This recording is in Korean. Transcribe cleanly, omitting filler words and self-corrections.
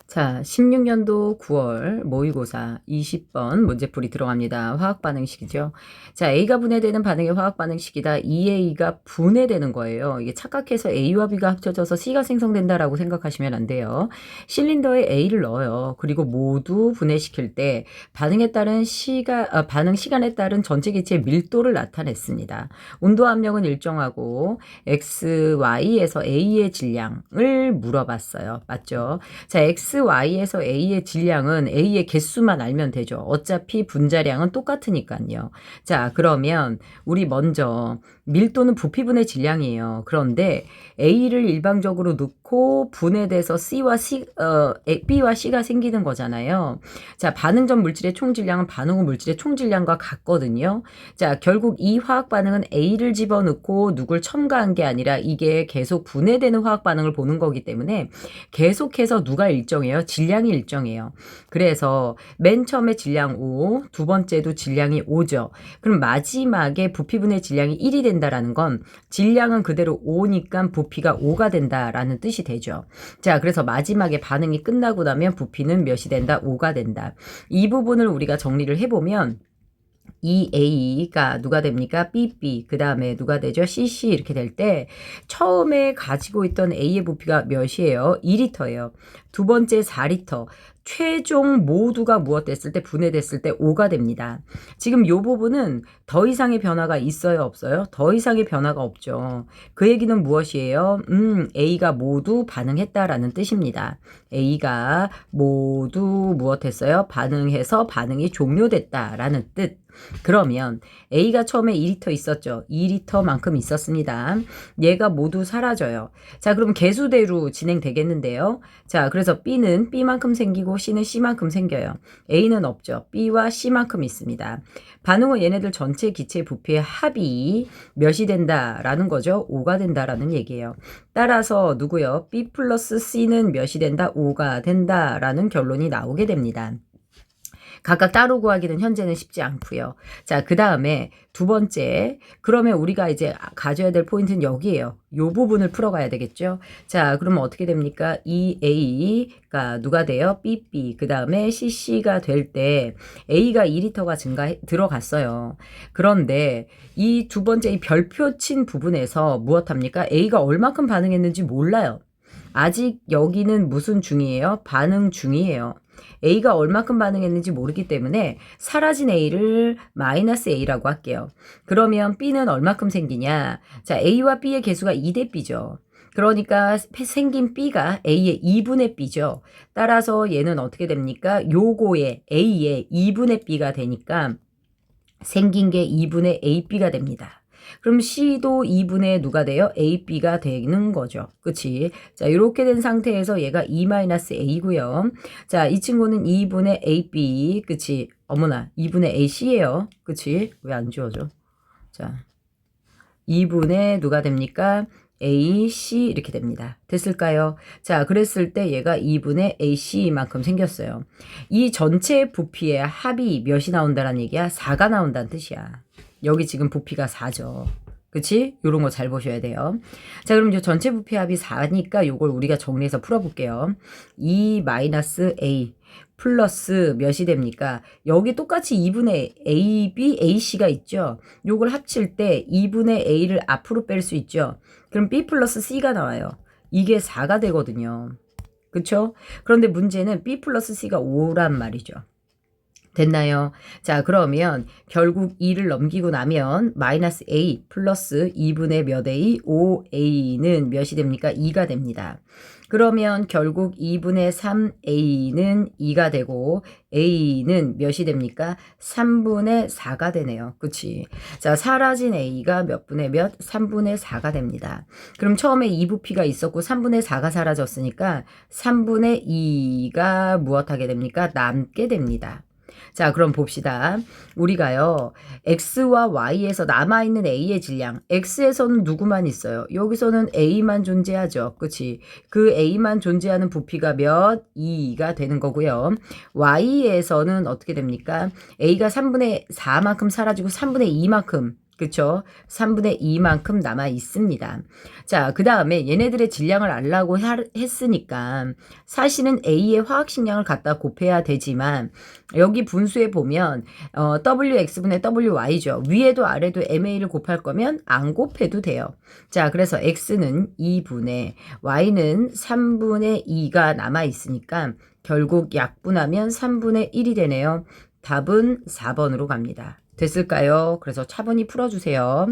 자, 16년도 9월 모의고사 20번 문제풀이 들어갑니다. 화학반응식이죠. 자, A가 분해되는 반응의 화학반응식이다. 2A가 분해되는 거예요. 이게 착각해서 A와 B가 합쳐져서 C가 생성된다라고 생각하시면 안 돼요. 실린더에 A를 넣어요. 그리고 모두 분해시킬 때 반응에 따른 반응 시간에 따른 전체 기체의 밀도를 나타냈습니다. 온도 압력은 일정하고 X, Y에서 A의 질량을 물어봤어요. 맞죠? 자, X, Y에서 A의 질량은 A의 개수만 알면 되죠. 어차피 분자량은 똑같으니까요. 자, 그러면 우리 먼저 밀도는 부피분의 질량이에요. 그런데 A를 일방적으로 넣고 분해돼서 B와 C가 생기는 거잖아요. 자, 반응 전 물질의 총질량은 반응 후 물질의 총질량과 같거든요. 자, 결국 이 화학 반응은 A를 집어넣고 누굴 첨가한 게 아니라 이게 계속 분해되는 화학 반응을 보는 거기 때문에 계속해서 누가 일정해요? 질량이 일정해요. 그래서 맨 처음에 질량 5, 두 번째도 질량이 5죠. 그럼 마지막에 부피분의 질량이 1이 된다라는 건 질량은 그대로 5니까 부피가 5가 된다라는 뜻이 되죠. 자, 그래서 마지막에 반응이 끝나고 나면 부피는 몇이 된다? 5가 된다. 이 부분을 우리가 정리를 해보면 이 A가 누가 됩니까? BB, 그 다음에 누가 되죠? CC 이렇게 될 때 처음에 가지고 있던 A의 부피가 몇이에요? 2리터예요. 두 번째 4리터. 최종 모두가 무엇됐을 때 분해됐을 때 5가 됩니다. 지금 이 부분은 더 이상의 변화가 있어요? 없어요? 더 이상의 변화가 없죠. 그 얘기는 무엇이에요? A가 모두 반응했다라는 뜻입니다. A가 모두 무엇했어요? 반응해서 반응이 종료됐다라는 뜻. 그러면 A가 처음에 2리터 있었죠. 2리터만큼 있었습니다. 얘가 모두 사라져요. 자, 그럼 개수대로 진행되겠는데요. 자, 그래서 B는 B만큼 생기고 C는 C만큼 생겨요. A는 없죠. B와 C만큼 있습니다. 반응 후 얘네들 전체 기체 부피의 합이 몇이 된다라는 거죠. 5가 된다라는 얘기예요. 따라서 누구요? B 플러스 C는 몇이 된다? 5가 된다라는 결론이 나오게 됩니다. 각각 따로 구하기는 현재는 쉽지 않고요. 자, 그 다음에 두 번째, 그러면 우리가 이제 가져야 될 포인트는 여기에요. 요 부분을 풀어가야 되겠죠. 자, 그러면 어떻게 됩니까? 이 A가 누가 돼요? BB, 그 다음에 CC가 될 때 A가 2리터가 들어갔어요. 그런데 이 두 번째 이 별표 친 부분에서 무엇합니까? A가 얼마큼 반응했는지 몰라요. 아직 여기는 무슨 중이에요? 반응 중이에요. A가 얼마큼 반응했는지 모르기 때문에 사라진 A를 마이너스 A라고 할게요. 그러면 B는 얼마큼 생기냐? 자, A와 B의 개수가 2대 B죠. 그러니까 생긴 B가 A의 2분의 B죠. 따라서 얘는 어떻게 됩니까? 요거의 A의 2분의 B가 되니까 생긴 게 2분의 AB가 됩니다. 그럼 C도 2분의 누가 돼요? AB가 되는 거죠. 그치? 자, 이렇게 된 상태에서 얘가 E-A고요. 자, 이 친구는 2분의 AB, 그치? 어머나, 2분의 AC예요. 그치? 왜 안 지워져? 자, 2분의 누가 됩니까? AC 이렇게 됩니다. 됐을까요? 자, 그랬을 때 얘가 2분의 AC만큼 생겼어요. 이 전체 부피의 합이 몇이 나온다는 얘기야? 4가 나온다는 뜻이야. 여기 지금 부피가 4죠. 그치? 요런 거 잘 보셔야 돼요. 자, 그럼 이 전체 부피 합이 4니까 요걸 우리가 정리해서 풀어볼게요. 2-A 플러스 몇이 됩니까? 여기 똑같이 2분의 AB, AC가 있죠. 요걸 합칠 때 2분의 A를 앞으로 뺄 수 있죠. 그럼 B 플러스 C가 나와요. 이게 4가 되거든요. 그쵸? 그런데 문제는 B 플러스 C가 5란 말이죠. 됐나요? 자, 그러면 결국 2를 넘기고 나면 마이너스 A 플러스 2분의 몇 A? 5A는 몇이 됩니까? 2가 됩니다. 그러면 결국 2분의 3A는 2가 되고 A는 몇이 됩니까? 3분의 4가 되네요. 그치? 자, 사라진 A가 몇 분의 몇? 3분의 4가 됩니다. 그럼 처음에 2부피가 있었고 3분의 4가 사라졌으니까 3분의 2가 무엇하게 됩니까? 남게 됩니다. 자, 그럼 봅시다. 우리가요, X와 Y에서 남아있는 A의 질량, X에서는 누구만 있어요? 여기서는 A만 존재하죠. 그치? 그 A만 존재하는 부피가 몇? 2가 되는 거고요. Y에서는 어떻게 됩니까? A가 3분의 4만큼 사라지고 3분의 2만큼 그쵸? 3분의 2만큼 남아 있습니다. 자, 그 다음에 얘네들의 질량을 알라고 했으니까 사실은 A의 화학식량을 갖다 곱해야 되지만 여기 분수에 보면 WX분의 WY죠. 위에도 아래도 MA를 곱할 거면 안 곱해도 돼요. 자, 그래서 X는 2분의 Y는 3분의 2가 남아 있으니까 결국 약분하면 3분의 1이 되네요. 답은 4번으로 갑니다. 됐을까요? 그래서 차분히 풀어주세요.